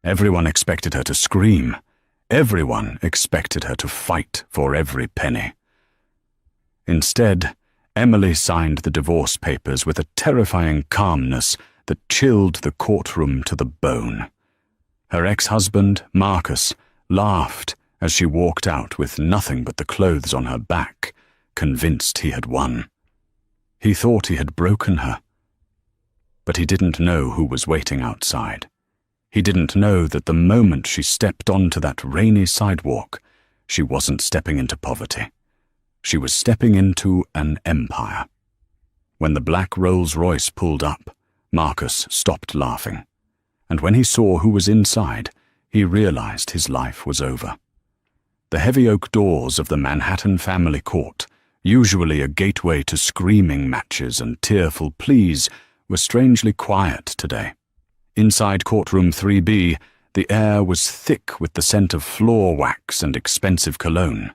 Everyone expected her to scream. Everyone expected her to fight for every penny. Instead, Emily signed the divorce papers with a terrifying calmness that chilled the courtroom to the bone. Her ex-husband, Marcus, laughed as she walked out with nothing but the clothes on her back, convinced he had won. He thought he had broken her. But he didn't know who was waiting outside. He didn't know that the moment she stepped onto that rainy sidewalk, she wasn't stepping into poverty. She was stepping into an empire. When the black Rolls-Royce pulled up, Marcus stopped laughing. And when he saw who was inside, he realized his life was over. The heavy oak doors of the Manhattan family court, usually a gateway to screaming matches and tearful pleas, were strangely quiet today. Inside courtroom 3B, the air was thick with the scent of floor wax and expensive cologne,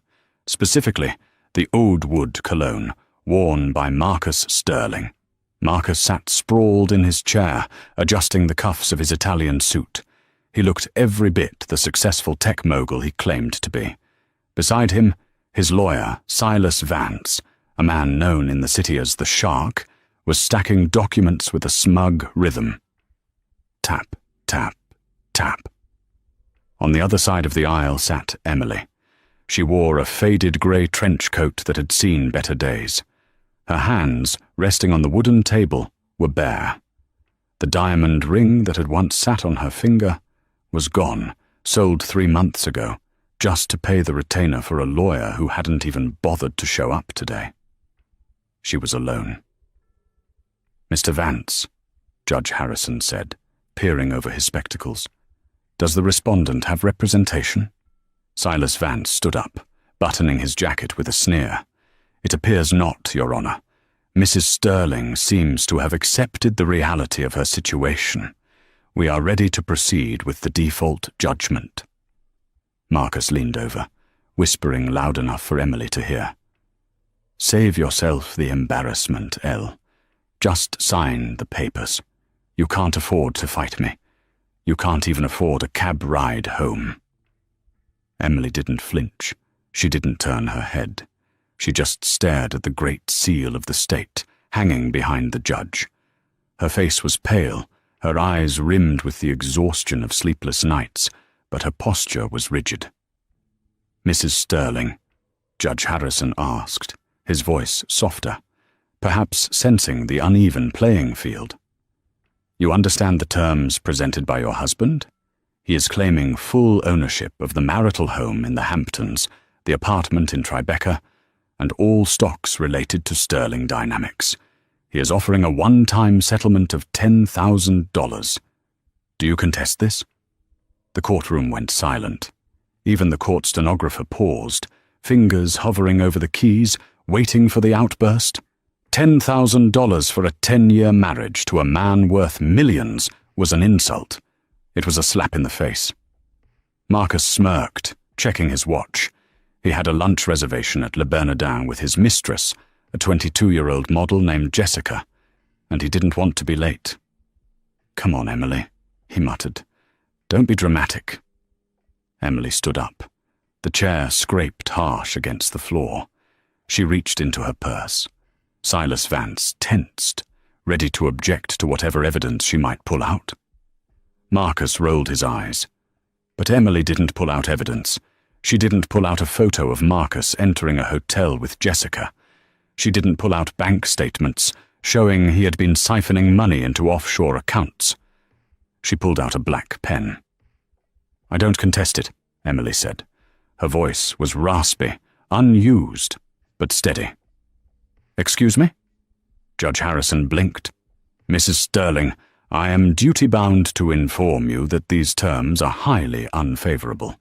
specifically the oud wood cologne worn by Marcus Sterling. Marcus sat sprawled in his chair, adjusting the cuffs of his Italian suit. He looked every bit the successful tech mogul he claimed to be. Beside him, his lawyer, Silas Vance, a man known in the city as the Shark, was stacking documents with a smug rhythm. Tap, tap, tap. On the other side of the aisle sat Emily. She wore a faded grey trench coat that had seen better days. Her hands, resting on the wooden table, were bare. The diamond ring that had once sat on her finger was gone, sold 3 months ago, just to pay the retainer for a lawyer who hadn't even bothered to show up today. She was alone. "Mr. Vance," Judge Harrison said, peering over his spectacles, "does the respondent have representation?" Silas Vance stood up, buttoning his jacket with a sneer. "It appears not, Your Honor. Mrs. Sterling seems to have accepted the reality of her situation. We are ready to proceed with the default judgment." Marcus leaned over, whispering loud enough for Emily to hear. "Save yourself the embarrassment, Elle. Just sign the papers. You can't afford to fight me. You can't even afford a cab ride home." Emily didn't flinch. She didn't turn her head. She just stared at the great seal of the state, hanging behind the judge. Her face was pale, her eyes rimmed with the exhaustion of sleepless nights, but her posture was rigid. "Mrs. Sterling," Judge Harrison asked, his voice softer, perhaps sensing the uneven playing field. "You understand the terms presented by your husband? He is claiming full ownership of the marital home in the Hamptons, the apartment in Tribeca, and all stocks related to Sterling Dynamics. He is offering a one-time settlement of $10,000. Do you contest this?" The courtroom went silent. Even the court stenographer paused, fingers hovering over the keys, waiting for the outburst. $10,000 for a 10-year marriage to a man worth millions was an insult. It was a slap in the face. Marcus smirked, checking his watch. He had a lunch reservation at Le Bernardin with his mistress, a 22-year-old model named Jessica, and he didn't want to be late. "Come on, Emily," he muttered. "Don't be dramatic." Emily stood up. The chair scraped harsh against the floor. She reached into her purse. Silas Vance tensed, ready to object to whatever evidence she might pull out. Marcus rolled his eyes. But Emily didn't pull out evidence. She didn't pull out a photo of Marcus entering a hotel with Jessica. She didn't pull out bank statements showing he had been siphoning money into offshore accounts. She pulled out a black pen. "I don't contest it," Emily said. Her voice was raspy, unused, but steady. "Excuse me?" Judge Harrison blinked. "Mrs. Sterling, I am duty-bound to inform you that these terms are highly unfavorable.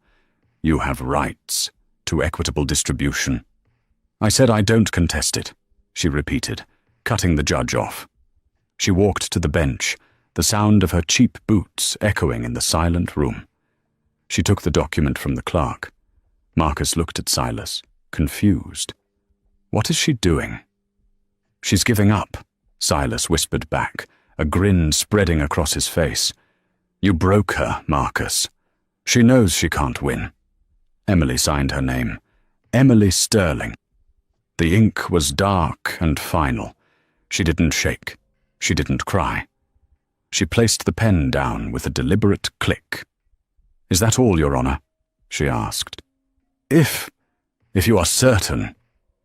You have rights to equitable distribution." "I said I don't contest it," she repeated, cutting the judge off. She walked to the bench, the sound of her cheap boots echoing in the silent room. She took the document from the clerk. Marcus looked at Silas, confused. What is she doing? "She's giving up," Silas whispered back, a grin spreading across his face. You broke her, Marcus. She knows she can't win. Emily signed her name. Emily Sterling. The ink was dark and final. She didn't shake. She didn't cry. She placed the pen down with a deliberate click. "Is that all, Your Honor?" she asked. If you are certain,"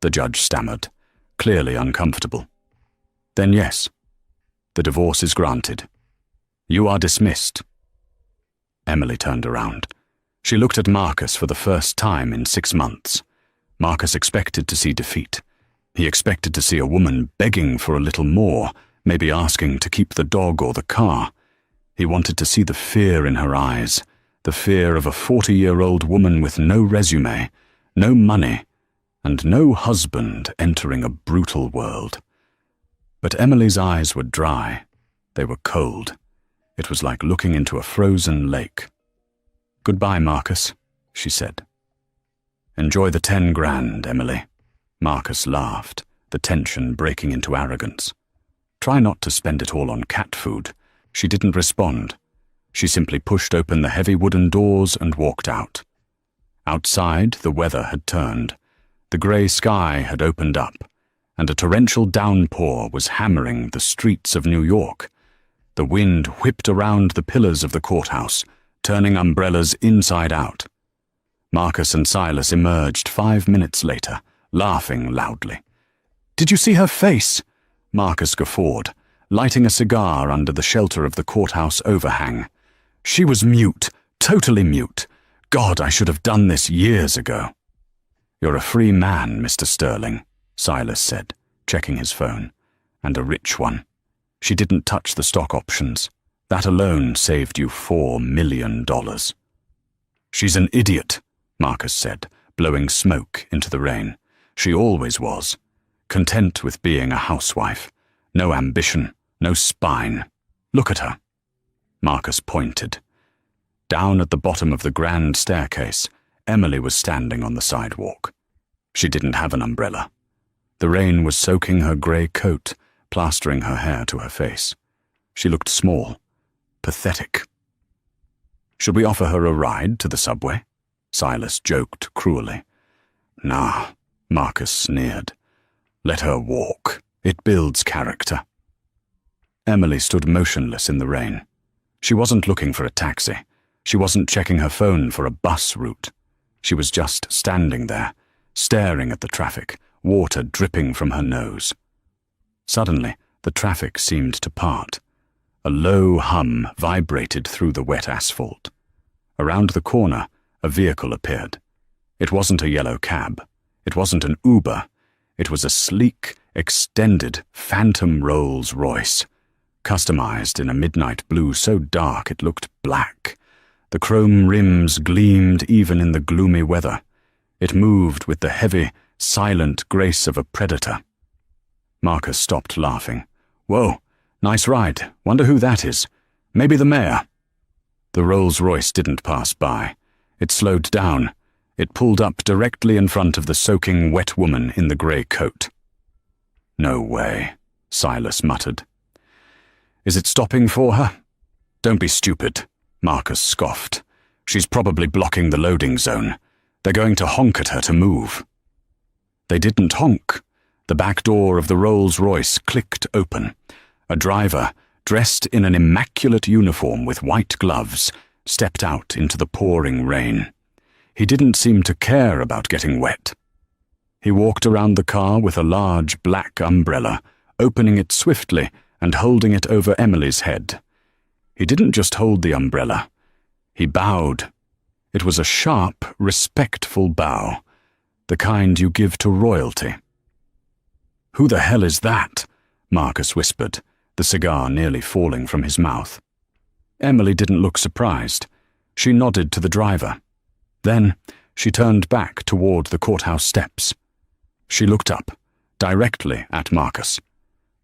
the judge stammered, clearly uncomfortable. "Then yes. The divorce is granted. You are dismissed." Emily turned around. She looked at Marcus for the first time in 6 months. Marcus expected to see defeat. He expected to see a woman begging for a little more, maybe asking to keep the dog or the car. He wanted to see the fear in her eyes, the fear of a 40-year-old woman with no resume, no money, and no husband entering a brutal world. But Emily's eyes were dry. They were cold. It was like looking into a frozen lake. "Goodbye, Marcus," she said. "Enjoy the 10 grand, Emily." Marcus laughed, the tension breaking into arrogance. "Try not to spend it all on cat food." She didn't respond. She simply pushed open the heavy wooden doors and walked out. Outside, the weather had turned. The grey sky had opened up, and a torrential downpour was hammering the streets of New York. The wind whipped around the pillars of the courthouse, turning umbrellas inside out. Marcus and Silas emerged 5 minutes later, laughing loudly. "Did you see her face?" Marcus guffawed, lighting a cigar under the shelter of the courthouse overhang. "She was mute, totally mute. God, I should have done this years ago." "You're a free man, Mr. Sterling," Silas said, checking his phone. "And a rich one. She didn't touch the stock options. That alone saved you $4 million. "She's an idiot," Marcus said, blowing smoke into the rain. "She always was. Content with being a housewife. No ambition, no spine. Look at her." Marcus pointed. Down at the bottom of the grand staircase, Emily was standing on the sidewalk. She didn't have an umbrella. The rain was soaking her grey coat, plastering her hair to her face. She looked small, pathetic. "Should we offer her a ride to the subway?" Silas joked cruelly. "Nah," Marcus sneered. "Let her walk. It builds character." Emily stood motionless in the rain. She wasn't looking for a taxi. She wasn't checking her phone for a bus route. She was just standing there, staring at the traffic, water dripping from her nose. Suddenly, the traffic seemed to part. A low hum vibrated through the wet asphalt. Around the corner, a vehicle appeared. It wasn't a yellow cab. It wasn't an Uber. It was a sleek, extended, phantom Rolls-Royce, customized in a midnight blue so dark it looked black. The chrome rims gleamed even in the gloomy weather. It moved with the heavy, silent grace of a predator. Marcus stopped laughing. "Whoa, nice ride. Wonder who that is. Maybe the mayor." The Rolls-Royce didn't pass by. It slowed down. It pulled up directly in front of the soaking wet woman in the grey coat. "No way," Silas muttered. "Is it stopping for her?" "Don't be stupid," Marcus scoffed. "She's probably blocking the loading zone. They're going to honk at her to move." They didn't honk. The back door of the Rolls-Royce clicked open. A driver, dressed in an immaculate uniform with white gloves, stepped out into the pouring rain. He didn't seem to care about getting wet. He walked around the car with a large black umbrella, opening it swiftly and holding it over Emily's head. He didn't just hold the umbrella. He bowed. It was a sharp, respectful bow, the kind you give to royalty. "Who the hell is that?" Marcus whispered, the cigar nearly falling from his mouth. Emily didn't look surprised. She nodded to the driver. Then she turned back toward the courthouse steps. She looked up, directly at Marcus.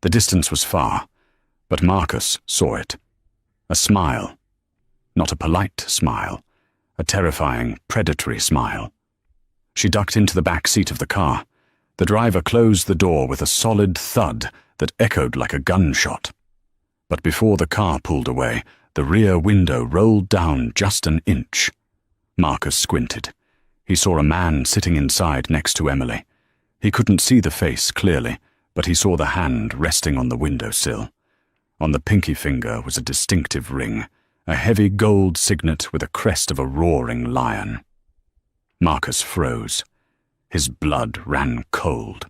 The distance was far, but Marcus saw it. A smile. Not a polite smile. A terrifying, predatory smile. She ducked into the back seat of the car. The driver closed the door with a solid thud that echoed like a gunshot. But before the car pulled away, The rear window rolled down just an inch. Marcus squinted. He saw a man sitting inside next to Emily. He couldn't see the face clearly, but he saw the hand resting on the windowsill. On the pinky finger was a distinctive ring, a heavy gold signet with a crest of a roaring lion. Marcus froze. His blood ran cold.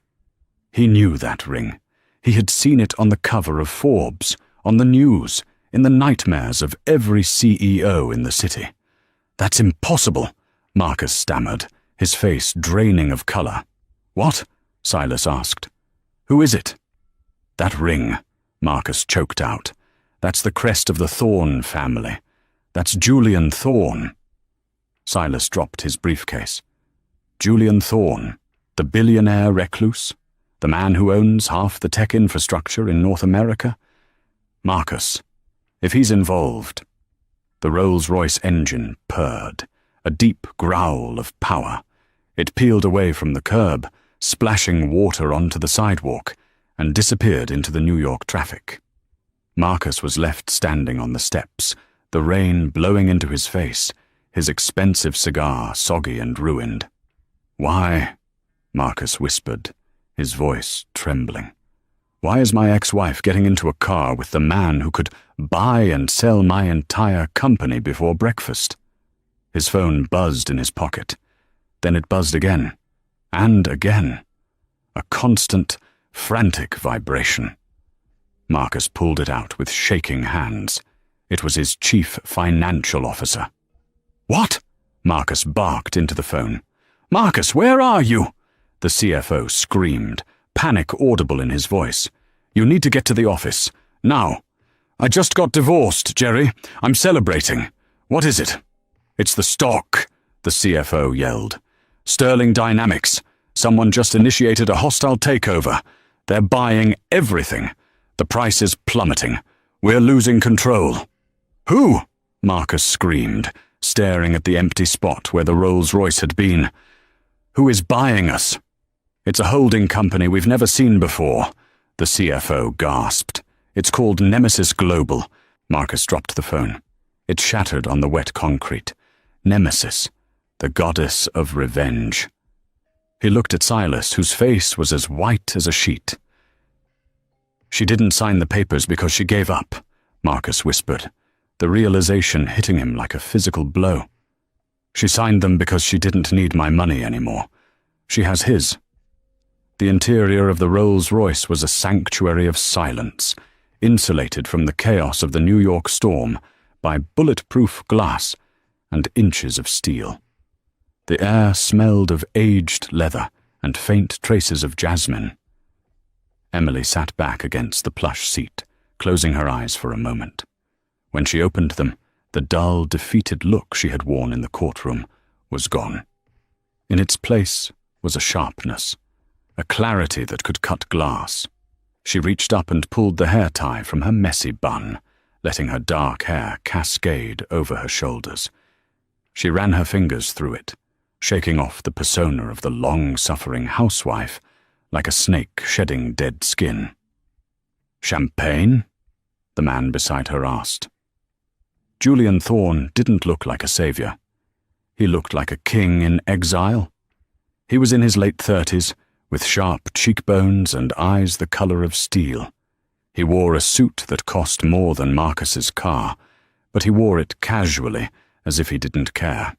He knew that ring. He had seen it on the cover of Forbes, on the news, in the nightmares of every CEO in the city. "That's impossible," Marcus stammered, his face draining of color. "What?" Silas asked. "Who is it?" "That ring," Marcus choked out. "That's the crest of the Thorne family. That's Julian Thorne." Silas dropped his briefcase. Julian Thorne, the billionaire recluse? The man who owns half the tech infrastructure in North America? Marcus, if he's involved. The Rolls-Royce engine purred, a deep growl of power. It peeled away from the curb, splashing water onto the sidewalk, and disappeared into the New York traffic. Marcus was left standing on the steps, the rain blowing into his face, his expensive cigar soggy and ruined. "Why?" Marcus whispered, his voice trembling. "Why is my ex-wife getting into a car with the man who could buy and sell my entire company before breakfast?" His phone buzzed in his pocket. Then it buzzed again, and again. A constant, frantic vibration. Marcus pulled it out with shaking hands. It was his chief financial officer. "What?" Marcus barked into the phone. "Marcus, where are you?" The CFO screamed, panic audible in his voice. "You need to get to the office. Now." "I just got divorced, Jerry. I'm celebrating." "What is it?" "It's the stock," the CFO yelled. "Sterling Dynamics. Someone just initiated a hostile takeover. They're buying everything. The price is plummeting. We're losing control." "Who?" Marcus screamed, staring at the empty spot where the Rolls-Royce had been. "Who is buying us?" "It's a holding company we've never seen before," the CFO gasped. "It's called Nemesis Global." Marcus dropped the phone. It shattered on the wet concrete. Nemesis, the goddess of revenge. He looked at Silas, whose face was as white as a sheet. "She didn't sign the papers because she gave up," Marcus whispered, the realization hitting him like a physical blow. "She signed them because she didn't need my money anymore. She has his." The interior of the Rolls-Royce was a sanctuary of silence, insulated from the chaos of the New York storm by bulletproof glass and inches of steel. The air smelled of aged leather and faint traces of jasmine. Emily sat back against the plush seat, closing her eyes for a moment. When she opened them, the dull, defeated look she had worn in the courtroom was gone. In its place was a sharpness, a clarity that could cut glass. She reached up and pulled the hair tie from her messy bun, letting her dark hair cascade over her shoulders. She ran her fingers through it, shaking off the persona of the long-suffering housewife like a snake shedding dead skin. "Champagne?" the man beside her asked. Julian Thorne didn't look like a savior. He looked like a king in exile. He was in his late 30s, with sharp cheekbones and eyes the color of steel. He wore a suit that cost more than Marcus's car, but he wore it casually, as if he didn't care.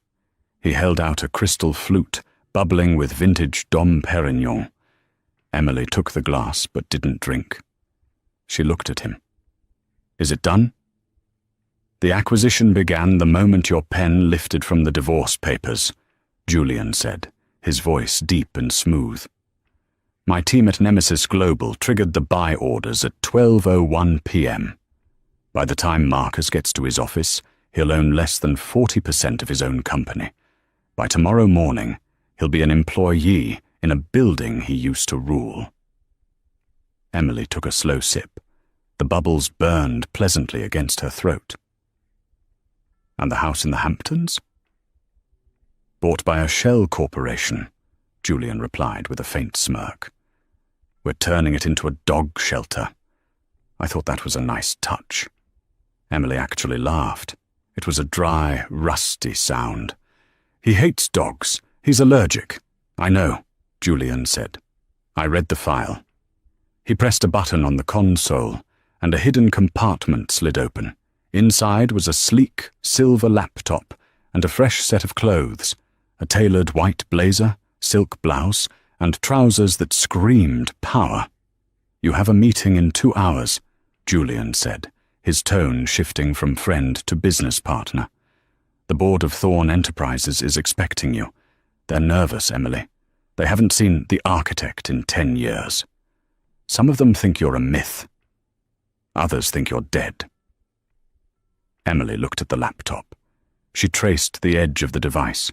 He held out a crystal flute, bubbling with vintage Dom Perignon. Emily took the glass but didn't drink. She looked at him. "Is it done?" "The acquisition began the moment your pen lifted from the divorce papers," Julian said, his voice deep and smooth. "My team at Nemesis Global triggered the buy orders at 12:01 p.m. By the time Marcus gets to his office, he'll own less than 40% of his own company. By tomorrow morning, he'll be an employee in a building he used to rule." Emily took a slow sip. The bubbles burned pleasantly against her throat. "And the house in the Hamptons?" "Bought by a shell corporation," Julian replied with a faint smirk. "We're turning it into a dog shelter. I thought that was a nice touch." Emily actually laughed. It was a dry, rusty sound. "He hates dogs. He's allergic." "I know," Julian said. I read the file. He pressed a button on the console, and a hidden compartment slid open. Inside was a sleek, silver laptop and a fresh set of clothes, a tailored white blazer, silk blouse, and trousers that screamed power. "You have a meeting in 2 hours," Julian said, his tone shifting from friend to business partner. "The board of Thorn Enterprises is expecting you. They're nervous, Emily. They haven't seen the architect in 10 years. Some of them think you're a myth. Others think you're dead." Emily looked at the laptop. She traced the edge of the device.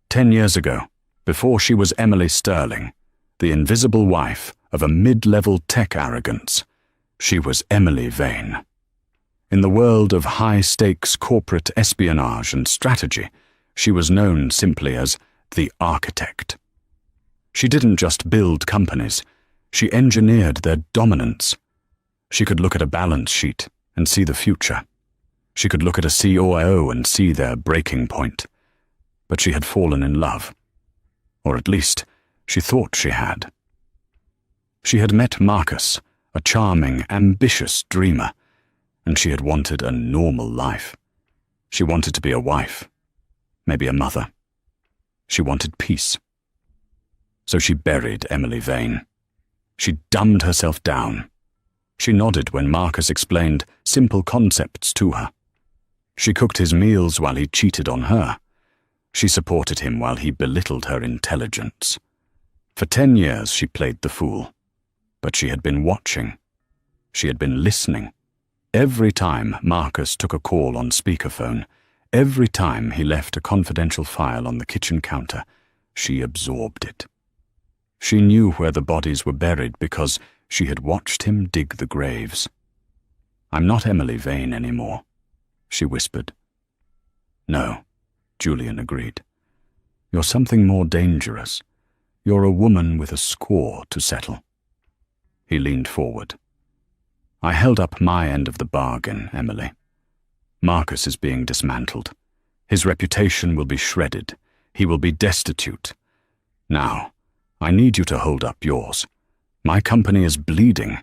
10 years ago, before she was Emily Sterling, the invisible wife of a mid-level tech arrogance, she was Emily Vane. In the world of high-stakes corporate espionage and strategy, she was known simply as the architect. She didn't just build companies, she engineered their dominance. She could look at a balance sheet and see the future. She could look at a COO and see their breaking point. But she had fallen in love. Or at least, she thought she had. She had met Marcus, a charming, ambitious dreamer, and she had wanted a normal life. She wanted to be a wife, maybe a mother. She wanted peace. So she buried Emily Vane. She dumbed herself down. She nodded when Marcus explained simple concepts to her. She cooked his meals while he cheated on her. She supported him while he belittled her intelligence. For 10 years she played the fool. But she had been watching. She had been listening. Every time Marcus took a call on speakerphone, every time he left a confidential file on the kitchen counter, she absorbed it. She knew where the bodies were buried because she had watched him dig the graves. "I'm not Emily Vane anymore," she whispered. "No," Julian agreed. "You're something more dangerous. You're a woman with a score to settle." He leaned forward. "I held up my end of the bargain, Emily. Marcus is being dismantled. His reputation will be shredded. He will be destitute. Now, I need you to hold up yours. My company is bleeding.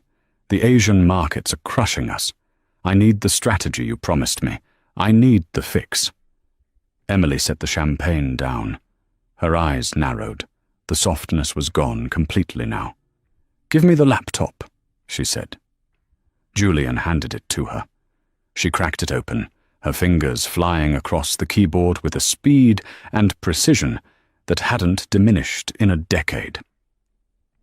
The Asian markets are crushing us. I need the strategy you promised me. I need the fix." Emily set the champagne down. Her eyes narrowed. The softness was gone completely now. "Give me the laptop," she said. Julian handed it to her. She cracked it open, her fingers flying across the keyboard with a speed and precision that hadn't diminished in a decade.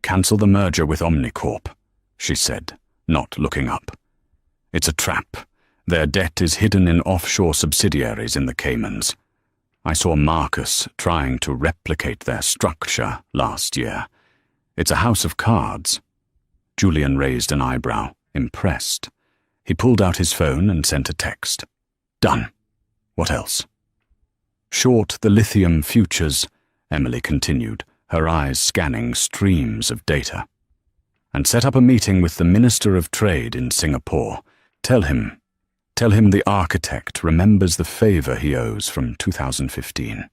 "Cancel the merger with Omnicorp," she said, not looking up. "It's a trap. Their debt is hidden in offshore subsidiaries in the Caymans. I saw Marcus trying to replicate their structure last year. It's a house of cards." Julian raised an eyebrow, impressed. He pulled out his phone and sent a text. "Done. What else?" "Short the lithium futures," Emily continued, her eyes scanning streams of data. "And set up a meeting with the Minister of Trade in Singapore. Tell him the architect remembers the favor he owes from 2015.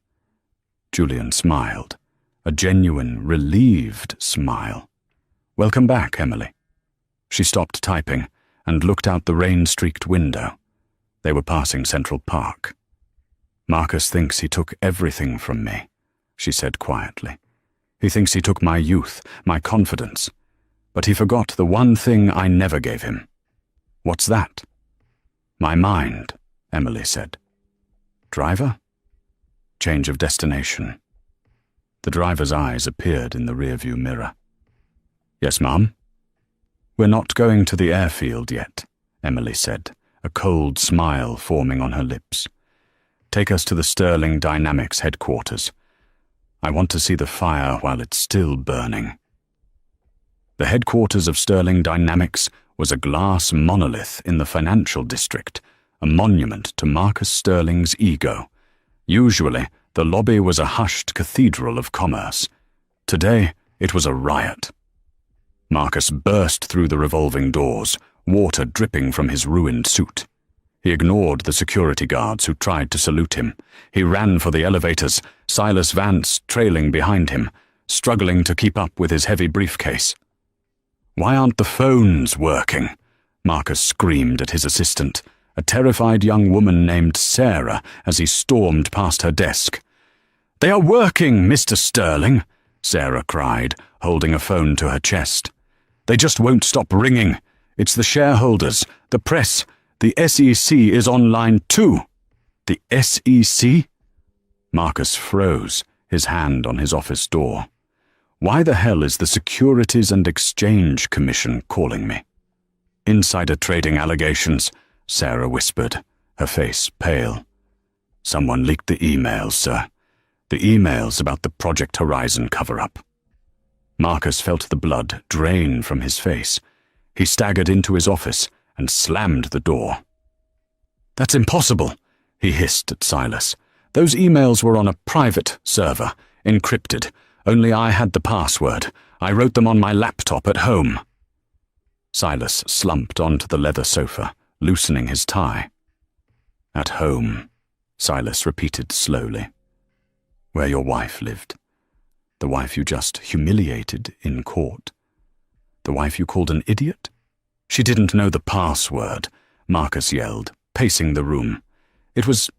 Julian smiled, a genuine, relieved smile. "Welcome back, Emily." She stopped typing and looked out the rain-streaked window. They were passing Central Park. "Marcus thinks he took everything from me," she said quietly. "He thinks he took my youth, my confidence. But he forgot the one thing I never gave him." "What's that?" "My mind," Emily said. "Driver?" "Change of destination." The driver's eyes appeared in the rearview mirror. "Yes, Mum?" "We're not going to the airfield yet," Emily said, a cold smile forming on her lips. "Take us to the Sterling Dynamics headquarters. I want to see the fire while it's still burning." The headquarters of Sterling Dynamics was a glass monolith in the financial district, a monument to Marcus Sterling's ego. Usually, the lobby was a hushed cathedral of commerce. Today, it was a riot. Marcus burst through the revolving doors, water dripping from his ruined suit. He ignored the security guards who tried to salute him. He ran for the elevators, Silas Vance trailing behind him, struggling to keep up with his heavy briefcase. "Why aren't the phones working?" Marcus screamed at his assistant, a terrified young woman named Sarah, as he stormed past her desk. "They are working, Mr. Sterling," Sarah cried, holding a phone to her chest. "They just won't stop ringing. It's the shareholders, the press. The SEC is online too." "The SEC?" Marcus froze, his hand on his office door. "Why the hell is the Securities and Exchange Commission calling me?" "Insider trading allegations," Sarah whispered, her face pale. "Someone leaked the emails, sir. The emails about the Project Horizon cover-up." Marcus felt the blood drain from his face. He staggered into his office and slammed the door. "That's impossible," he hissed at Silas. "Those emails were on a private server, encrypted. Only I had the password. I wrote them on my laptop at home." Silas slumped onto the leather sofa, loosening his tie. "At home," Silas repeated slowly. "Where your wife lived. The wife you just humiliated in court. The wife you called an idiot? She didn't know the password," Marcus yelled, pacing the room. It was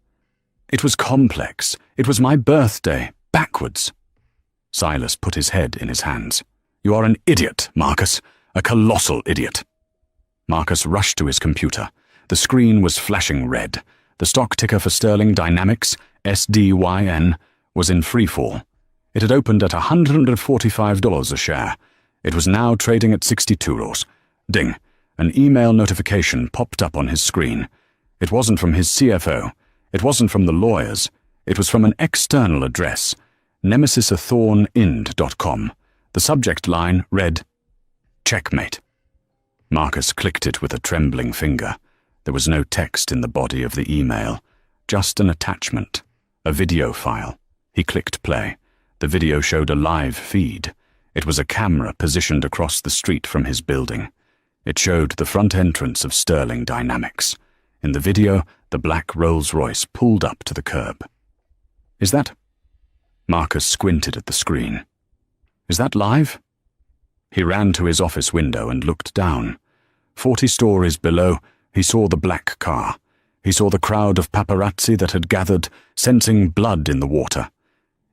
complex. It was my birthday, backwards." Silas put his head in his hands. "You are an idiot, Marcus. A colossal idiot." Marcus rushed to his computer. The screen was flashing red. The stock ticker for Sterling Dynamics, SDYN, was in freefall. It had opened at $145 a share. It was now trading at 62 euros. Ding. An email notification popped up on his screen. It wasn't from his CFO. It wasn't from the lawyers. It was from an external address, nemesisathornind.com. The subject line read, "Checkmate." Marcus clicked it with a trembling finger. There was no text in the body of the email, just an attachment, a video file. He clicked play. The video showed a live feed. It was a camera positioned across the street from his building. It showed the front entrance of Sterling Dynamics. In the video, the black Rolls-Royce pulled up to the curb. "Is that—" Marcus squinted at the screen. "Is that live?" He ran to his office window and looked down. 40 stories below, he saw the black car. He saw the crowd of paparazzi that had gathered, sensing blood in the water.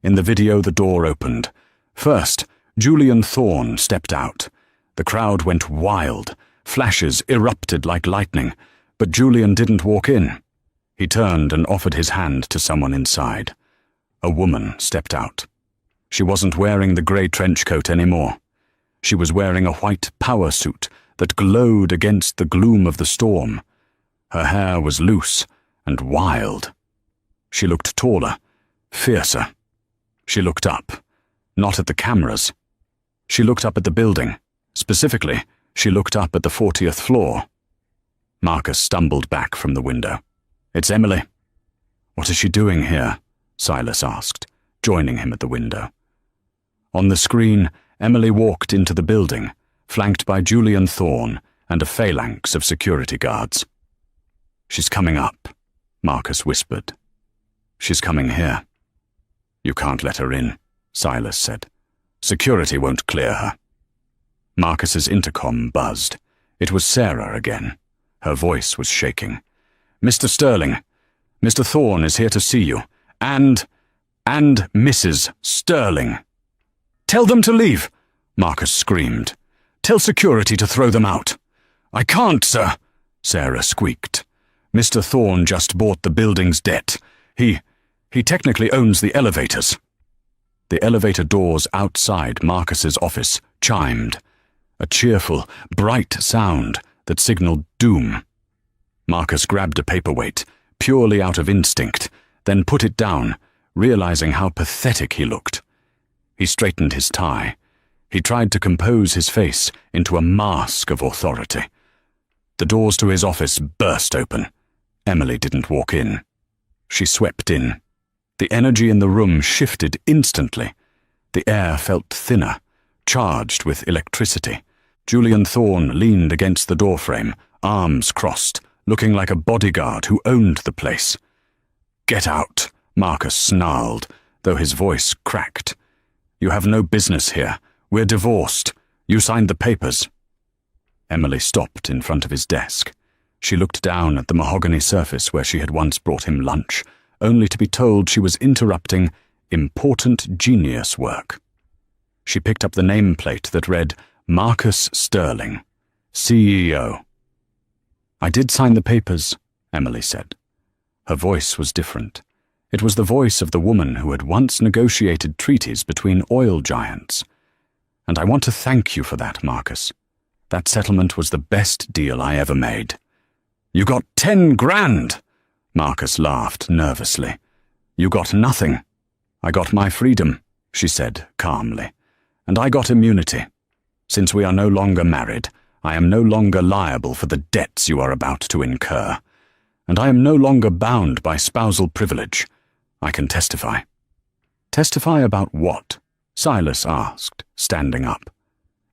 In the video, the door opened. First, Julian Thorne stepped out. The crowd went wild. Flashes erupted like lightning, but Julian didn't walk in. He turned and offered his hand to someone inside. A woman stepped out. She wasn't wearing the grey trench coat anymore. She was wearing a white power suit that glowed against the gloom of the storm. Her hair was loose and wild. She looked taller, fiercer. She looked up, not at the cameras. She looked up at the building. Specifically, she looked up at the 40th floor. Marcus stumbled back from the window. "It's Emily." "What is she doing here?" Silas asked, joining him at the window. On the screen, Emily walked into the building, flanked by Julian Thorne and a phalanx of security guards. "She's coming up," Marcus whispered. "She's coming here." "You can't let her in," Silas said. "Security won't clear her." Marcus's intercom buzzed. It was Sarah again. Her voice was shaking. "Mr. Sterling, Mr. Thorne is here to see you, and Mrs. Sterling." "Tell them to leave," Marcus screamed. "Tell security to throw them out." "I can't, sir," Sarah squeaked. "Mr. Thorne just bought the building's debt. He technically owns the elevators." The elevator doors outside Marcus's office chimed, a cheerful, bright sound that signaled doom. Marcus grabbed a paperweight, purely out of instinct, then put it down, realizing how pathetic he looked. He straightened his tie. He tried to compose his face into a mask of authority. The doors to his office burst open. Emily didn't walk in. She swept in. The energy in the room shifted instantly. The air felt thinner, charged with electricity. Julian Thorne leaned against the doorframe, arms crossed, looking like a bodyguard who owned the place. "Get out," Marcus snarled, though his voice cracked. "You have no business here. We're divorced. You signed the papers." Emily stopped in front of his desk. She looked down at the mahogany surface where she had once brought him lunch, only to be told she was interrupting important genius work. She picked up the nameplate that read Marcus Sterling, CEO. "I did sign the papers," Emily said. Her voice was different. It was the voice of the woman who had once negotiated treaties between oil giants. "And I want to thank you for that, Marcus. That settlement was the best deal I ever made." "You got 10 grand!" Marcus laughed nervously. "You got nothing. I got my freedom," she said calmly. "And I got immunity. Since we are no longer married, I am no longer liable for the debts you are about to incur. And I am no longer bound by spousal privilege. I can testify." "Testify about what?" Silas asked, standing up.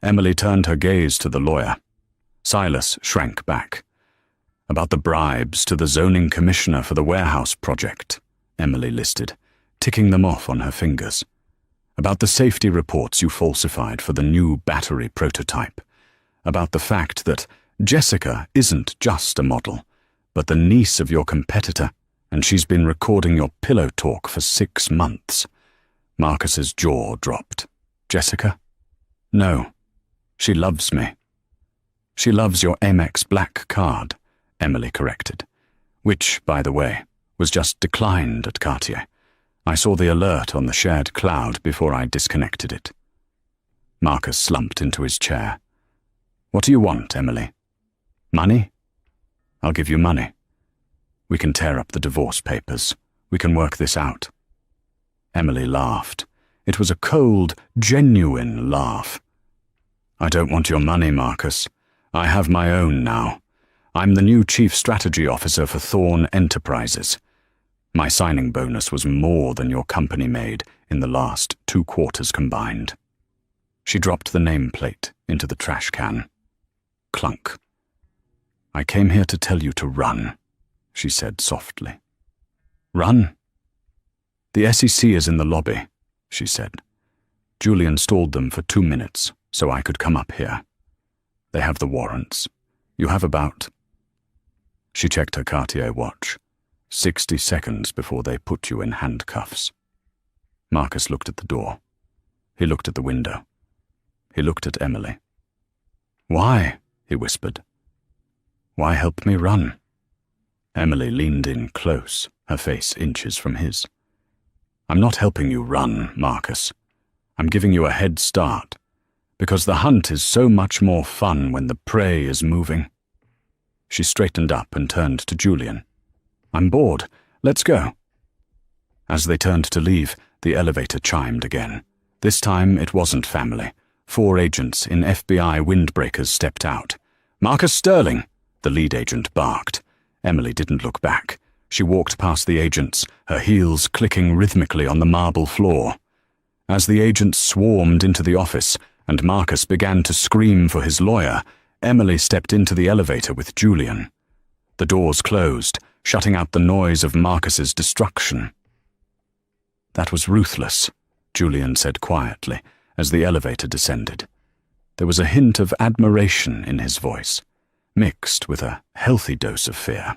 Emily turned her gaze to the lawyer. Silas shrank back. "About the bribes to the zoning commissioner for the warehouse project," Emily listed, ticking them off on her fingers. "About the safety reports you falsified for the new battery prototype. About the fact that Jessica isn't just a model, but the niece of your competitor, and she's been recording your pillow talk for 6 months. Marcus's jaw dropped. "Jessica? No. She loves me." "She loves your Amex Black card," Emily corrected, which, by the way, was just declined at Cartier. "I saw the alert on the shared cloud before I disconnected it." Marcus slumped into his chair. "What do you want, Emily? Money? I'll give you money. We can tear up the divorce papers. We can work this out." Emily laughed. It was a cold, genuine laugh. "I don't want your money, Marcus. I have my own now. I'm the new Chief Strategy Officer for Thorn Enterprises. My signing bonus was more than your company made in the last 2 quarters combined." She dropped the nameplate into the trash can. Clunk. "I came here to tell you to run," she said softly. "Run?" "The SEC is in the lobby," she said. "Julian stalled them for 2 minutes so I could come up here. They have the warrants. You have about—" She checked her Cartier watch. 60 seconds before they put you in handcuffs. Marcus looked at the door. He looked at the window. He looked at Emily. "Why?" he whispered. "Why help me run?" Emily leaned in close, her face inches from his. "I'm not helping you run, Marcus. I'm giving you a head start, because the hunt is so much more fun when the prey is moving." She straightened up and turned to Julian. "I'm bored. Let's go." As they turned to leave, the elevator chimed again. This time it wasn't family. 4 agents in FBI windbreakers stepped out. "Marcus Sterling!" the lead agent barked. Emily didn't look back. She walked past the agents, her heels clicking rhythmically on the marble floor. As the agents swarmed into the office and Marcus began to scream for his lawyer, Emily stepped into the elevator with Julian. The doors closed, shutting out the noise of Marcus's destruction. "That was ruthless," Julian said quietly as the elevator descended. There was a hint of admiration in his voice, mixed with a healthy dose of fear.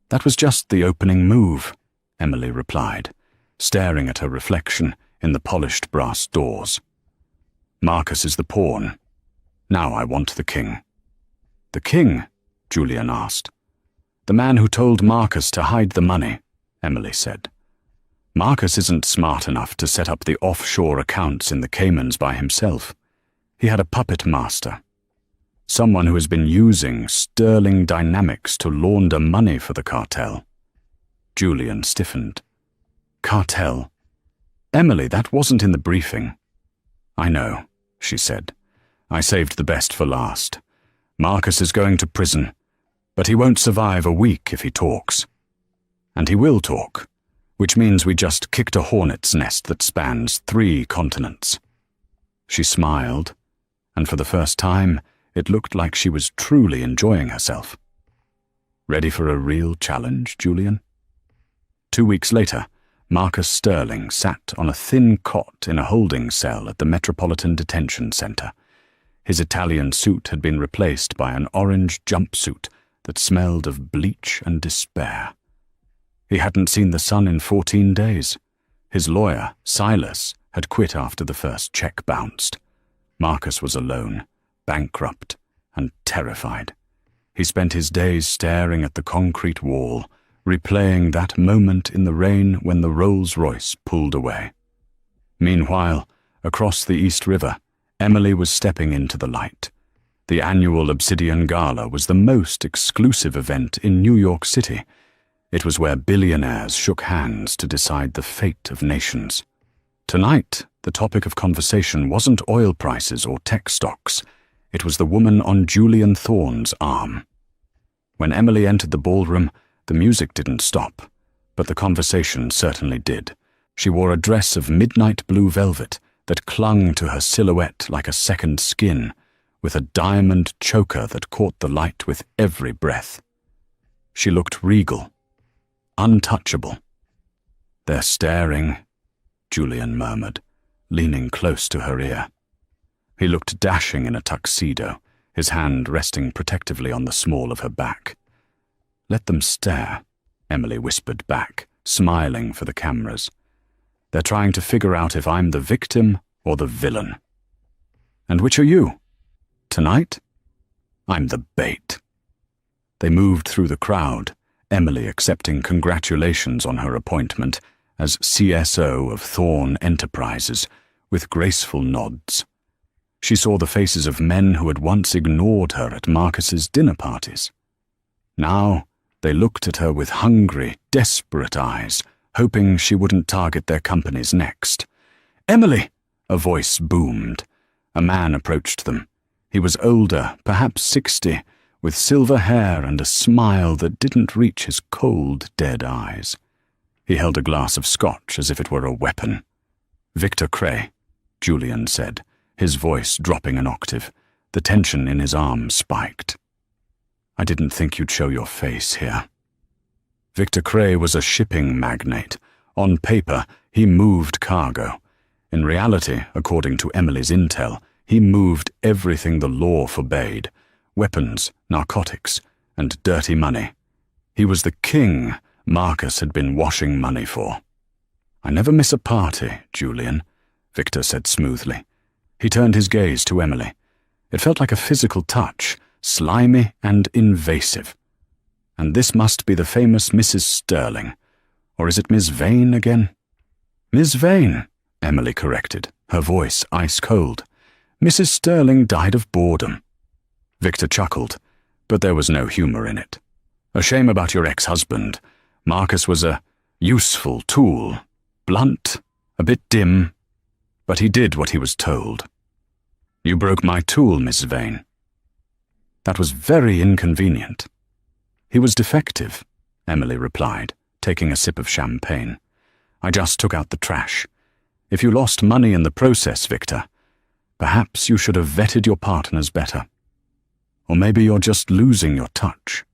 "That was just the opening move," Emily replied, staring at her reflection in the polished brass doors. "Marcus is the pawn. Now I want the king." "The king?" Julian asked. "The man who told Marcus to hide the money," Emily said. "Marcus isn't smart enough to set up the offshore accounts in the Caymans by himself. He had a puppet master. Someone who has been using sterling dynamics to launder money for the cartel." Julian stiffened. "Cartel? Emily, that wasn't in the briefing." "I know," she said. "I saved the best for last. Marcus is going to prison, but he won't survive a week if he talks. And he will talk, which means we just kicked a hornet's nest that spans 3 continents." She smiled, and for the first time, It looked like she was truly enjoying herself. Ready for a real challenge, Julian? 2 weeks later, Marcus Sterling sat on a thin cot in a holding cell at the Metropolitan Detention Center. His Italian suit had been replaced by an orange jumpsuit that smelled of bleach and despair. He hadn't seen the sun in 14 days. His lawyer, Silas, had quit after the first check bounced. Marcus was alone, bankrupt, and terrified. He spent his days staring at the concrete wall, replaying that moment in the rain when the Rolls-Royce pulled away. Meanwhile, across the East River, Emily was stepping into the light. The annual Obsidian Gala was the most exclusive event in New York City. It was where billionaires shook hands to decide the fate of nations. Tonight, the topic of conversation wasn't oil prices or tech stocks. It was the woman on Julian Thorne's arm. When Emily entered the ballroom, the music didn't stop, but the conversation certainly did. She wore a dress of midnight blue velvet that clung to her silhouette like a second skin, with a diamond choker that caught the light with every breath. She looked regal, untouchable. "They're staring," Julian murmured, leaning close to her ear. He looked dashing in a tuxedo, his hand resting protectively on the small of her back. "Let them stare," Emily whispered back, smiling for the cameras. "They're trying to figure out if I'm the victim or the villain." "And which are you? Tonight?" "I'm the bait." They moved through the crowd, Emily accepting congratulations on her appointment as CSO of Thorne Enterprises, with graceful nods. She saw the faces of men who had once ignored her at Marcus's dinner parties. Now they looked at her with hungry, desperate eyes, hoping she wouldn't target their companies next. "Emily!" a voice boomed. A man approached them. He was older, perhaps 60, with silver hair and a smile that didn't reach his cold, dead eyes. He held a glass of scotch as if it were a weapon. "Victor Cray," Julian said, his voice dropping an octave. The tension in his arm spiked. "I didn't think you'd show your face here." Victor Cray was a shipping magnate. On paper, he moved cargo. In reality, according to Emily's intel, he moved everything the law forbade: weapons, narcotics, and dirty money. He was the king Marcus had been washing money for. "I never miss a party, Julian," Victor said smoothly. He turned his gaze to Emily. It felt like a physical touch, slimy and invasive. "And this must be the famous Mrs. Sterling. Or is it Miss Vane again?" "Miss Vane," Emily corrected, her voice ice-cold. "Mrs. Sterling died of boredom." Victor chuckled, but there was no humor in it. "A shame about your ex-husband. Marcus was a useful tool, blunt, a bit dim, but he did what he was told." "You broke my tool, Miss Vane." "That was very inconvenient." "He was defective," Emily replied, taking a sip of champagne. "I just took out the trash. If you lost money in the process, Victor, perhaps you should have vetted your partners better. Or maybe you're just losing your touch."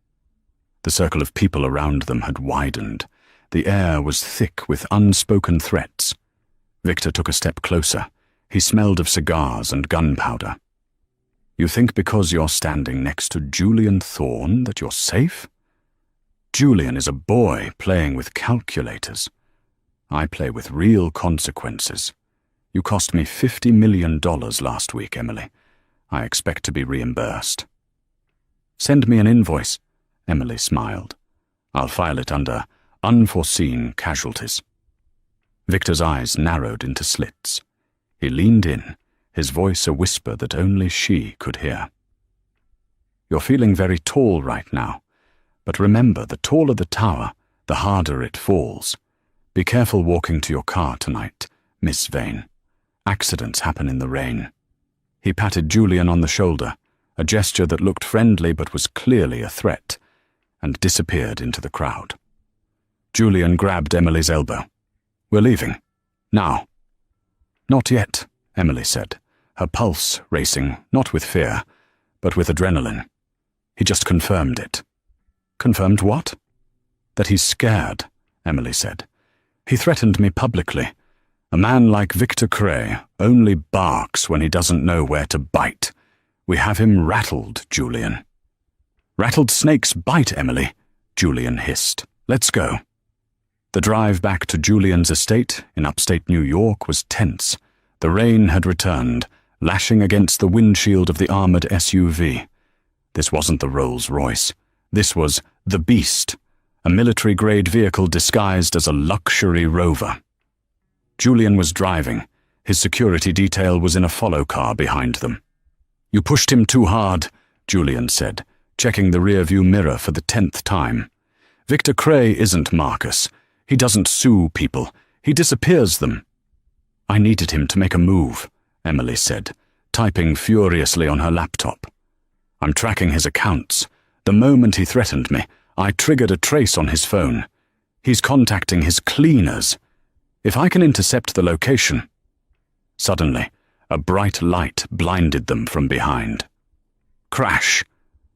The circle of people around them had widened. The air was thick with unspoken threats. Victor took a step closer. He smelled of cigars and gunpowder. "You think because you're standing next to Julian Thorne that you're safe? Julian is a boy playing with calculators. I play with real consequences. You cost me $50 million last week, Emily. I expect to be reimbursed." "Send me an invoice," Emily smiled. "I'll file it under unforeseen casualties." Victor's eyes narrowed into slits. He leaned in, his voice a whisper that only she could hear. "You're feeling very tall right now, but remember, the taller the tower, the harder it falls. Be careful walking to your car tonight, Miss Vane. Accidents happen in the rain." He patted Julian on the shoulder, a gesture that looked friendly but was clearly a threat, and disappeared into the crowd. Julian grabbed Emily's elbow. "We're leaving. Now." "Not yet," Emily said, her pulse racing, not with fear, but with adrenaline. He just confirmed it. Confirmed what? That he's scared, Emily said. He threatened me publicly. A man like Victor Cray only barks when he doesn't know where to bite. We have him rattled, Julian. Rattled snakes bite, Emily, Julian hissed. Let's go. The drive back to Julian's estate in upstate New York was tense. The rain had returned, lashing against the windshield of the armored SUV. This wasn't the Rolls-Royce. This was the Beast, a military-grade vehicle disguised as a luxury rover. Julian was driving. His security detail was in a follow car behind them. You pushed him too hard, Julian said, checking the rearview mirror for the 10th time. Victor Cray isn't Marcus. He doesn't sue people. He disappears them. I needed him to make a move, Emily said, typing furiously on her laptop. I'm tracking his accounts. The moment he threatened me, I triggered a trace on his phone. He's contacting his cleaners. If I can intercept the location... Suddenly, a bright light blinded them from behind. Crash!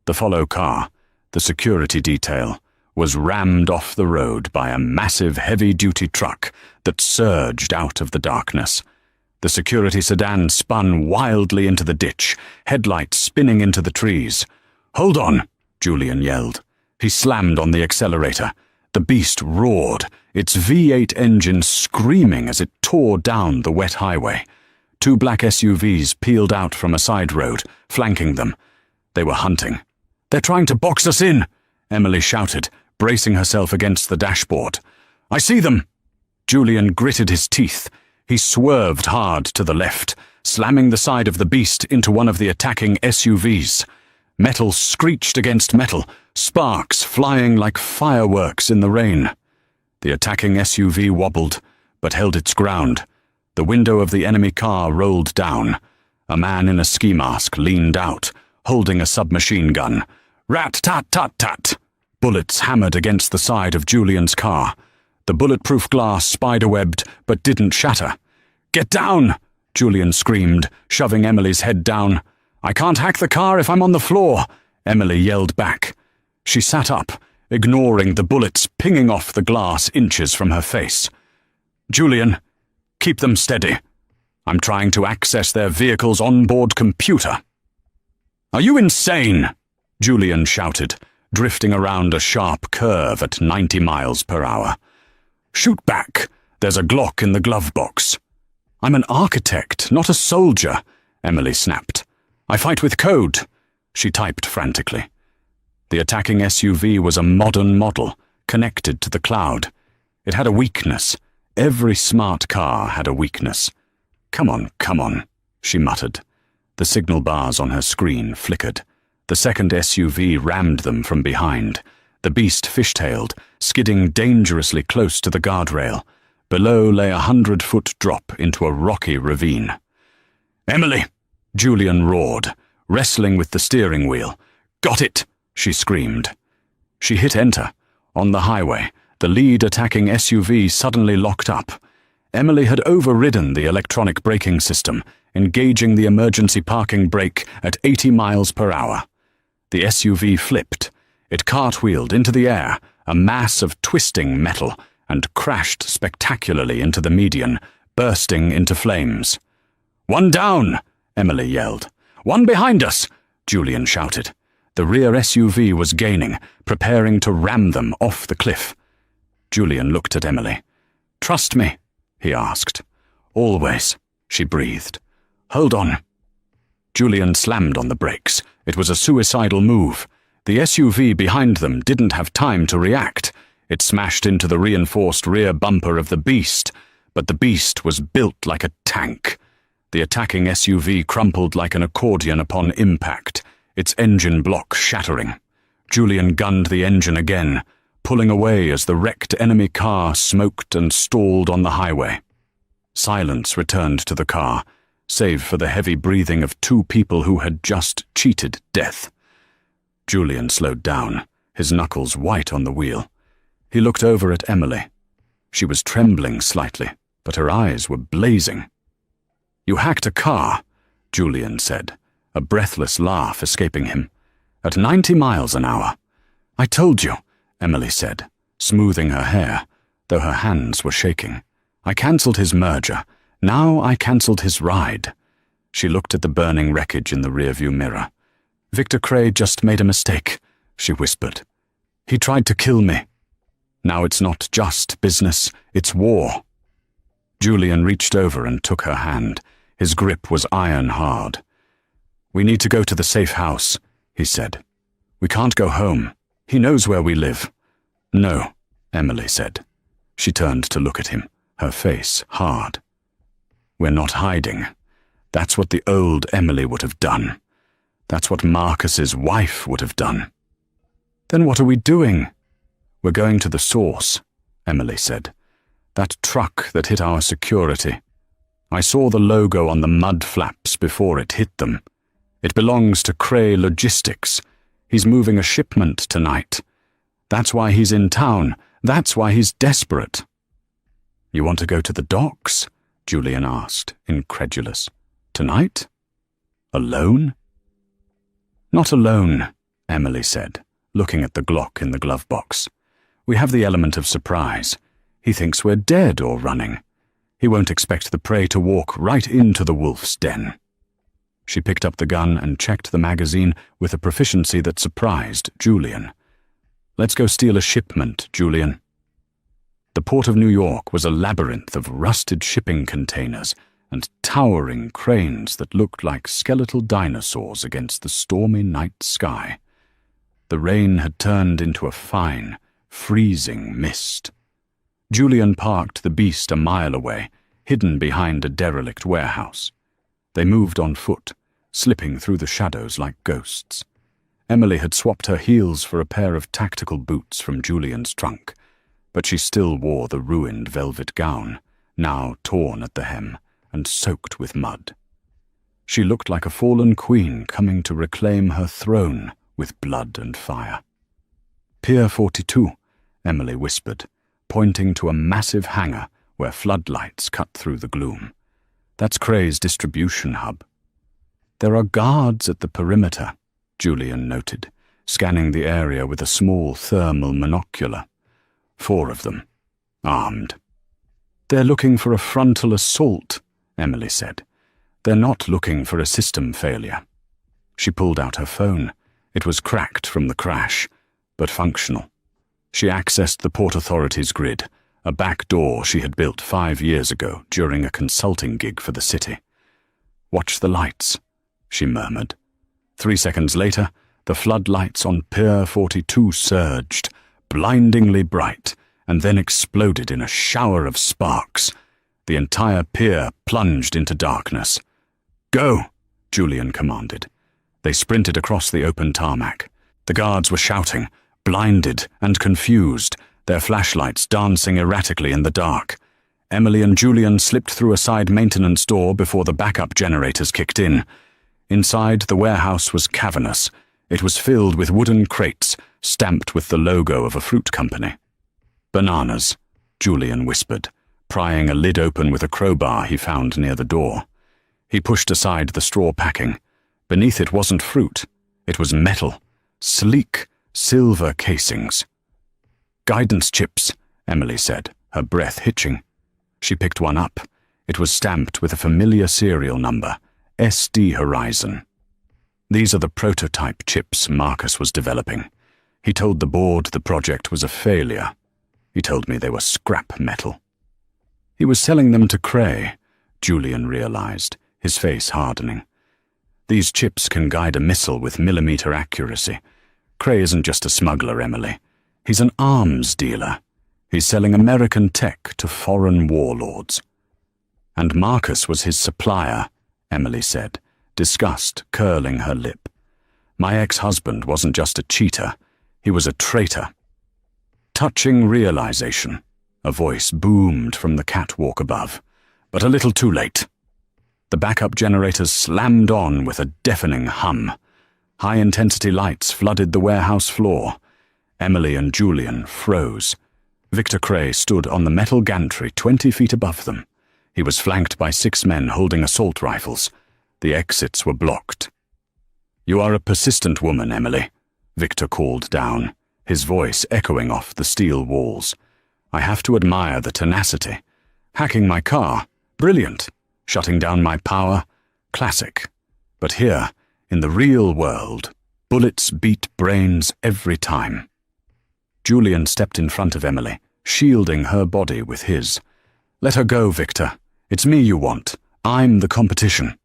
The follow car, the security detail, was rammed off the road by a massive heavy-duty truck that surged out of the darkness. The security sedan spun wildly into the ditch, headlights spinning into the trees. Hold on, Julian yelled. He slammed on the accelerator. The Beast roared, its V8 engine screaming as it tore down the wet highway. 2 black SUVs peeled out from a side road, flanking them. They were hunting. They're trying to box us in, Emily shouted, bracing herself against the dashboard. I see them! Julian gritted his teeth. He swerved hard to the left, slamming the side of the Beast into one of the attacking SUVs. Metal screeched against metal, sparks flying like fireworks in the rain. The attacking SUV wobbled, but held its ground. The window of the enemy car rolled down. A man in a ski mask leaned out, holding a submachine gun. Rat-tat-tat-tat! Bullets hammered against the side of Julian's car. The bulletproof glass spiderwebbed, but didn't shatter. Get down! Julian screamed, shoving Emily's head down. I can't hack the car if I'm on the floor, Emily yelled back. She sat up, ignoring the bullets pinging off the glass inches from her face. Julian, keep them steady. I'm trying to access their vehicle's onboard computer. Are you insane? Julian shouted, drifting around a sharp curve at 90 miles per hour. Shoot back. There's a Glock in the glove box. I'm an architect, not a soldier, Emily snapped. I fight with code, she typed frantically. The attacking SUV was a modern model, connected to the cloud. It had a weakness. Every smart car had a weakness. Come on, she muttered. The signal bars on her screen flickered. The second SUV rammed them from behind. The Beast fishtailed, skidding dangerously close to the guardrail. Below lay 100-foot drop into a rocky ravine. Emily! Julian roared, wrestling with the steering wheel. Got it! She screamed. She hit enter. On the highway, the lead attacking SUV suddenly locked up. Emily had overridden the electronic braking system, engaging the emergency parking brake at 80 miles per hour. The SUV flipped. It cartwheeled into the air, a mass of twisting metal, and crashed spectacularly into the median, bursting into flames. One down! Emily yelled. One behind us! Julian shouted. The rear SUV was gaining, preparing to ram them off the cliff. Julian looked at Emily. Trust me, he asked. Always, she breathed. Hold on. Julian slammed on the brakes. It was a suicidal move. The SUV behind them didn't have time to react. It smashed into the reinforced rear bumper of the Beast, but the Beast was built like a tank. The attacking SUV crumpled like an accordion upon impact, its engine block shattering. Julian gunned the engine again, pulling away as the wrecked enemy car smoked and stalled on the highway. Silence returned to the car, save for the heavy breathing of 2 people who had just cheated death. Julian slowed down, his knuckles white on the wheel. He looked over at Emily. She was trembling slightly, but her eyes were blazing. You hacked a car, Julian said, a breathless laugh escaping him. "At 90 miles an hour. I told you," Emily said, smoothing her hair, though her hands were shaking. "I cancelled his merger. Now I cancelled his ride." She looked at the burning wreckage in the rearview mirror. "Victor Cray just made a mistake," she whispered. "He tried to kill me. Now it's not just business, it's war." Julian reached over and took her hand. His grip was iron hard. "We need to go to the safe house," he said. "We can't go home. He knows where we live." "No," Emily said. She turned to look at him, her face hard. "We're not hiding. That's what the old Emily would have done. That's what Marcus's wife would have done." "Then what are we doing?" "We're going to the source," Emily said. "That truck that hit our security. I saw the logo on the mud flaps before it hit them. It belongs to Cray Logistics. He's moving a shipment tonight. That's why he's in town. That's why he's desperate." "You want to go to the docks?" Julian asked, incredulous. "Tonight? Alone?" "Not alone," Emily said, looking at the Glock in the glove box. "We have the element of surprise. He thinks we're dead or running. He won't expect the prey to walk right into the wolf's den." She picked up the gun and checked the magazine with a proficiency that surprised Julian. "Let's go steal a shipment, Julian." The port of New York was a labyrinth of rusted shipping containers and towering cranes that looked like skeletal dinosaurs against the stormy night sky. The rain had turned into a fine, freezing mist. Julian parked the beast a mile away, hidden behind a derelict warehouse. They moved on foot, slipping through the shadows like ghosts. Emily had swapped her heels for a pair of tactical boots from Julian's trunk, but she still wore the ruined velvet gown, now torn at the hem and soaked with mud. She looked like a fallen queen coming to reclaim her throne with blood and fire. "Pier 42, Emily whispered, pointing to a massive hangar where floodlights cut through the gloom. "That's Cray's distribution hub." "There are guards at the perimeter," Julian noted, scanning the area with a small thermal monocular. 4 of them, armed. "They're looking for a frontal assault," Emily said. "They're not looking for a system failure." She pulled out her phone. It was cracked from the crash, but functional. She accessed the Port Authority's grid, a back door she had built 5 years ago during a consulting gig for the city. "Watch the lights," she murmured. 3 seconds later, the floodlights on Pier 42 surged, blindingly bright, and then exploded in a shower of sparks. The entire pier plunged into darkness. "Go!" Julian commanded. They sprinted across the open tarmac. The guards were shouting, blinded and confused, their flashlights dancing erratically in the dark. Emily and Julian slipped through a side maintenance door before the backup generators kicked in. Inside, the warehouse was cavernous. It was filled with wooden crates, stamped with the logo of a fruit company. "Bananas," Julian whispered, prying a lid open with a crowbar he found near the door. He pushed aside the straw packing. Beneath it wasn't fruit. It was metal, sleek, silver casings. "Guidance chips," Emily said, her breath hitching. She picked one up. It was stamped with a familiar serial number, SD Horizon. "These are the prototype chips Marcus was developing. He told the board the project was a failure. He told me they were scrap metal." He was selling them to Cray, Julian realized, his face hardening. "These chips can guide a missile with millimeter accuracy. Cray isn't just a smuggler, Emily. He's an arms dealer. He's selling American tech to foreign warlords." "And Marcus was his supplier," Emily said, disgust curling her lip. "My ex-husband wasn't just a cheater. He was a traitor." Touching realization, a voice boomed from the catwalk above, but a little too late. The backup generators slammed on with a deafening hum. High-intensity lights flooded the warehouse floor. Emily and Julian froze. Victor Cray stood on the metal gantry 20 feet above them. He was flanked by 6 men holding assault rifles. The exits were blocked. "You are a persistent woman, Emily," Victor called down, his voice echoing off the steel walls. "I have to admire the tenacity. Hacking my car, brilliant. Shutting down my power, classic. But here, in the real world, bullets beat brains every time." Julian stepped in front of Emily, shielding her body with his. "Let her go, Victor. It's me you want. I'm the competition."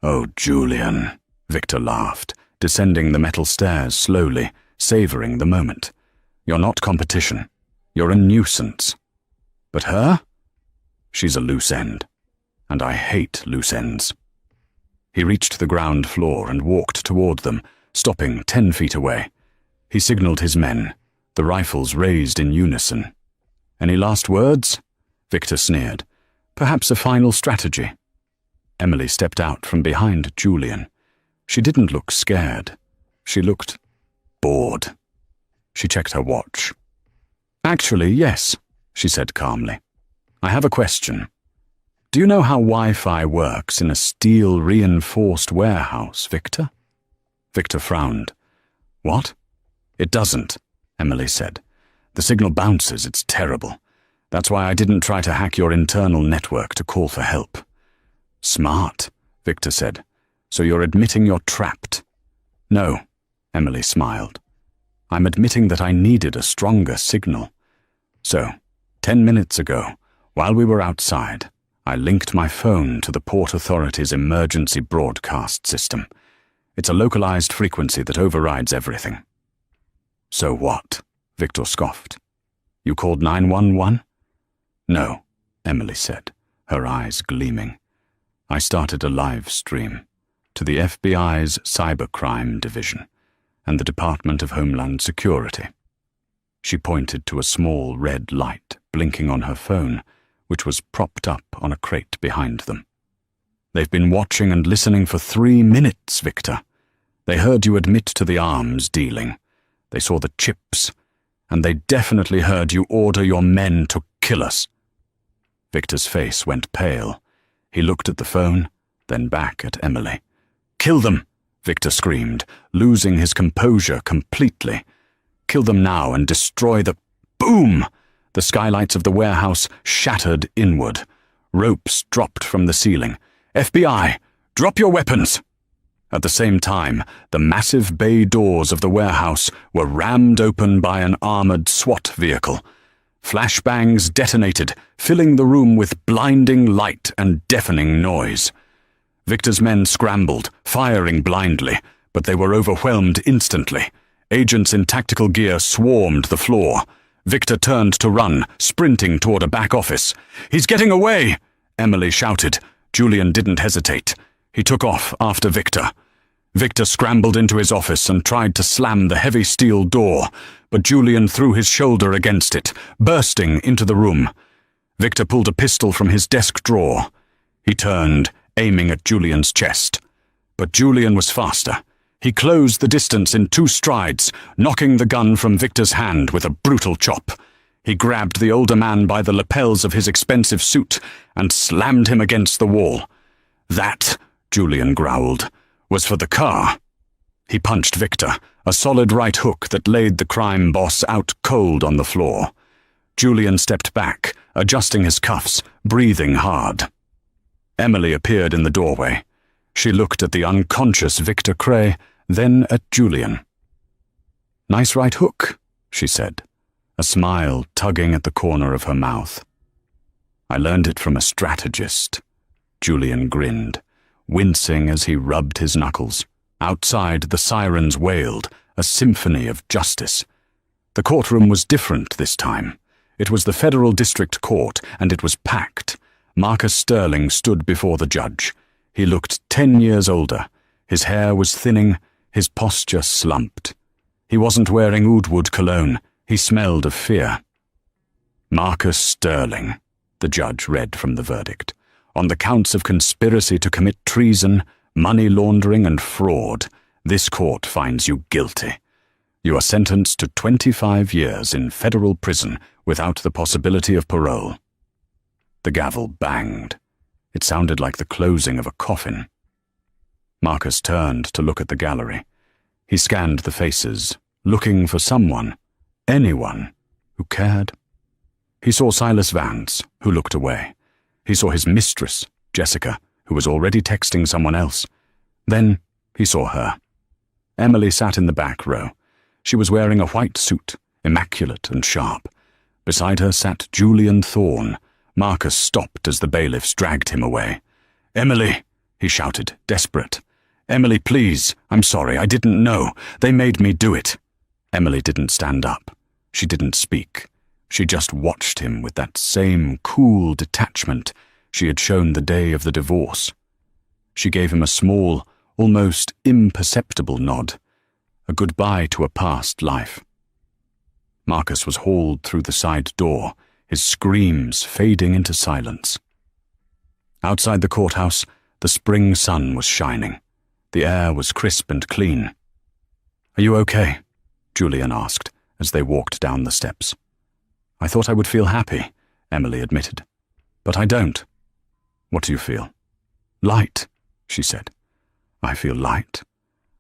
"Oh, Julian," Victor laughed, descending the metal stairs slowly, savoring the moment. "You're not competition. You're a nuisance. But her? She's a loose end. And I hate loose ends." He reached the ground floor and walked toward them, stopping 10 feet away. He signaled his men, the rifles raised in unison. "Any last words?" Victor sneered. "Perhaps a final strategy." Emily stepped out from behind Julian. She didn't look scared. She looked bored. She checked her watch. "Actually, yes," she said calmly. "I have a question. Do you know how Wi-Fi works in a steel-reinforced warehouse, Victor?" Victor frowned. "What?" "It doesn't," Emily said. "The signal bounces. It's terrible. That's why I didn't try to hack your internal network to call for help." "Smart," Victor said. "So you're admitting you're trapped?" "No," Emily smiled. "I'm admitting that I needed a stronger signal. So, 10 minutes ago, while we were outside, I linked my phone to the Port Authority's emergency broadcast system. It's a localized frequency that overrides everything." "So what?" Victor scoffed. "You called 911? "No," Emily said, her eyes gleaming. "I started a live stream to the FBI's Cybercrime Division and the Department of Homeland Security." She pointed to a small red light blinking on her phone, which was propped up on a crate behind them. "They've been watching and listening for 3 minutes, Victor. They heard you admit to the arms dealing. They saw the chips, and they definitely heard you order your men to kill us." Victor's face went pale. He looked at the phone, then back at Emily. "Kill them!" Victor screamed, losing his composure completely. "Kill them now and destroy the—" Boom! The skylights of the warehouse shattered inward. Ropes dropped from the ceiling. "FBI, drop your weapons!" At the same time, the massive bay doors of the warehouse were rammed open by an armored SWAT vehicle. Flashbangs detonated, filling the room with blinding light and deafening noise. Victor's men scrambled, firing blindly, but they were overwhelmed instantly. Agents in tactical gear swarmed the floor. Victor turned to run, sprinting toward a back office. "He's getting away!" Emily shouted. Julian didn't hesitate. He took off after Victor. Victor scrambled into his office and tried to slam the heavy steel door, but Julian threw his shoulder against it, bursting into the room. Victor pulled a pistol from his desk drawer. He turned, aiming at Julian's chest. But Julian was faster. He closed the distance in 2 strides, knocking the gun from Victor's hand with a brutal chop. He grabbed the older man by the lapels of his expensive suit and slammed him against the wall. "That," Julian growled, "was for the car." He punched Victor, a solid right hook that laid the crime boss out cold on the floor. Julian stepped back, adjusting his cuffs, breathing hard. Emily appeared in the doorway. She looked at the unconscious Victor Cray, then at Julian. "Nice right hook," she said, a smile tugging at the corner of her mouth. "I learned it from a strategist." Julian grinned, wincing as he rubbed his knuckles. Outside, the sirens wailed, a symphony of justice. The courtroom was different this time. It was the Federal District Court, and it was packed. Marcus Sterling stood before the judge. He looked 10 years older. His hair was thinning, his posture slumped. He wasn't wearing oudwood cologne. He smelled of fear. "Marcus Sterling," the judge read from the verdict, "on the counts of conspiracy to commit treason, money laundering, and fraud, this court finds you guilty. You are sentenced to 25 years in federal prison without the possibility of parole." The gavel banged. It sounded like the closing of a coffin. Marcus turned to look at the gallery. He scanned the faces, looking for someone, anyone, who cared. He saw Silas Vance, who looked away. He saw his mistress, Jessica, who was already texting someone else. Then he saw her. Emily sat in the back row. She was wearing a white suit, immaculate and sharp. Beside her sat Julian Thorne. Marcus stopped as the bailiffs dragged him away. "Emily," he shouted, desperate. "Emily, please. I'm sorry. I didn't know. They made me do it." Emily didn't stand up. She didn't speak. She just watched him with that same cool detachment she had shown the day of the divorce. She gave him a small, almost imperceptible nod, a goodbye to a past life. Marcus was hauled through the side door, his screams fading into silence. Outside the courthouse, the spring sun was shining. The air was crisp and clean. "Are you okay?" Julian asked as they walked down the steps. "I thought I would feel happy," Emily admitted. "But I don't." "What do you feel?" "Light," she said. "I feel light,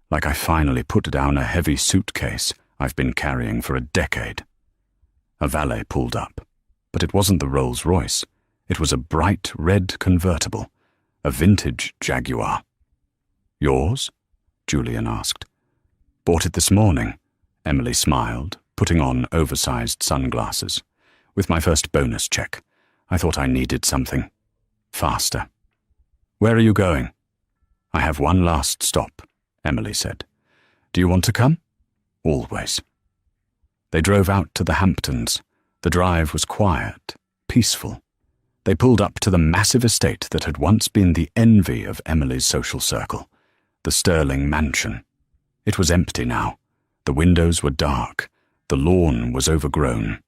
like I finally put down a heavy suitcase I've been carrying for a decade." A valet pulled up, but it wasn't the Rolls-Royce. It was a bright red convertible, a vintage Jaguar. "Yours?" Julian asked. "Bought it this morning," Emily smiled, putting on oversized sunglasses. "With my first bonus check. I thought I needed something faster." "Where are you going?" "I have one last stop," Emily said. "Do you want to come?" "Always." They drove out to the Hamptons. The drive was quiet, peaceful. They pulled up to the massive estate that had once been the envy of Emily's social circle, the Sterling mansion. It was empty now. The windows were dark. The lawn was overgrown.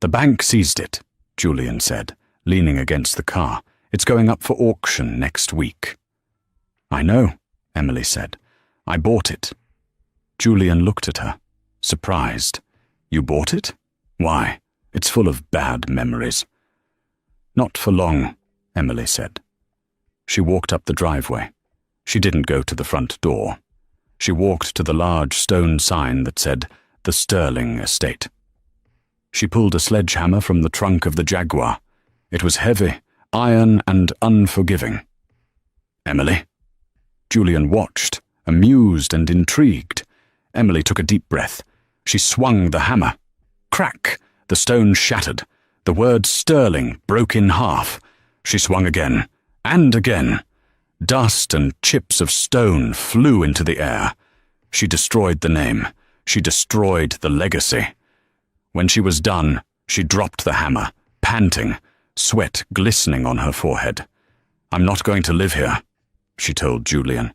"The bank seized it," Julian said, leaning against the car. "It's going up for auction next week." "I know," Emily said. "I bought it." Julian looked at her, surprised. "You bought it? Why? It's full of bad memories." "Not for long," Emily said. She walked up the driveway. She didn't go to the front door. She walked to the large stone sign that said, "The Sterling Estate." She pulled a sledgehammer from the trunk of the Jaguar. It was heavy, iron and unforgiving. "Emily?" Julian watched, amused and intrigued. Emily took a deep breath. She swung the hammer. Crack! The stone shattered. The word Sterling broke in half. She swung again, and again. Dust and chips of stone flew into the air. She destroyed the name. She destroyed the legacy. When she was done, she dropped the hammer, panting, sweat glistening on her forehead. "I'm not going to live here," she told Julian.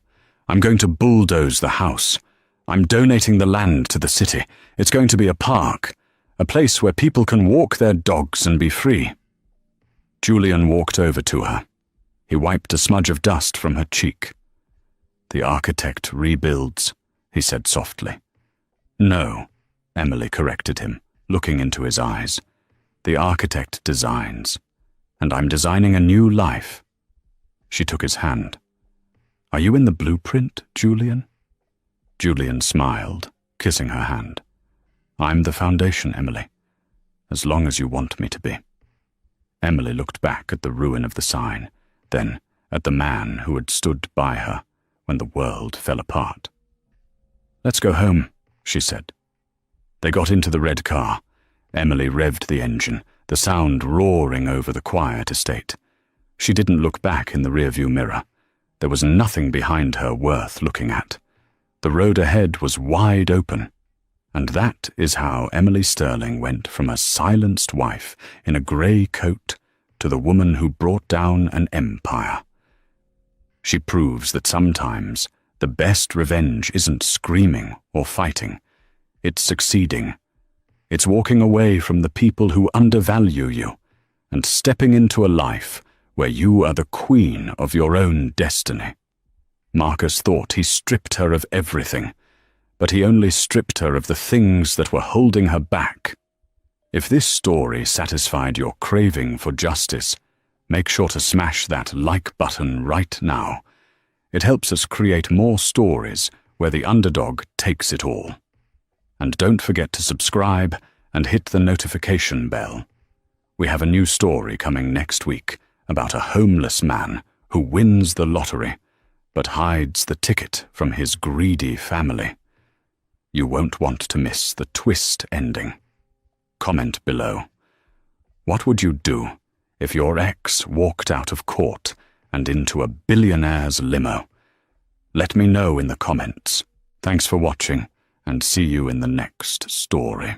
"I'm going to bulldoze the house. I'm donating the land to the city. It's going to be a park, a place where people can walk their dogs and be free." Julian walked over to her. He wiped a smudge of dust from her cheek. "The architect rebuilds," he said softly. "No," Emily corrected him, looking into his eyes. "The architect designs, and I'm designing a new life." She took his hand. "Are you in the blueprint, Julian?" Julian smiled, kissing her hand. "I'm the foundation, Emily, as long as you want me to be." Emily looked back at the ruin of the sign, then at the man who had stood by her when the world fell apart. "Let's go home," she said. They got into the red car. Emily revved the engine, the sound roaring over the quiet estate. She didn't look back in the rearview mirror. There was nothing behind her worth looking at. The road ahead was wide open. And that is how Emily Sterling went from a silenced wife in a grey coat to the woman who brought down an empire. She proves that sometimes the best revenge isn't screaming or fighting. It's succeeding. It's walking away from the people who undervalue you and stepping into a life where you are the queen of your own destiny. Marcus thought he stripped her of everything, but he only stripped her of the things that were holding her back. If this story satisfied your craving for justice, make sure to smash that like button right now. It helps us create more stories where the underdog takes it all. And don't forget to subscribe and hit the notification bell. We have a new story coming next week about a homeless man who wins the lottery but hides the ticket from his greedy family. You won't want to miss the twist ending. Comment below. What would you do if your ex walked out of court and into a billionaire's limo? Let me know in the comments. Thanks for watching, and see you in the next story.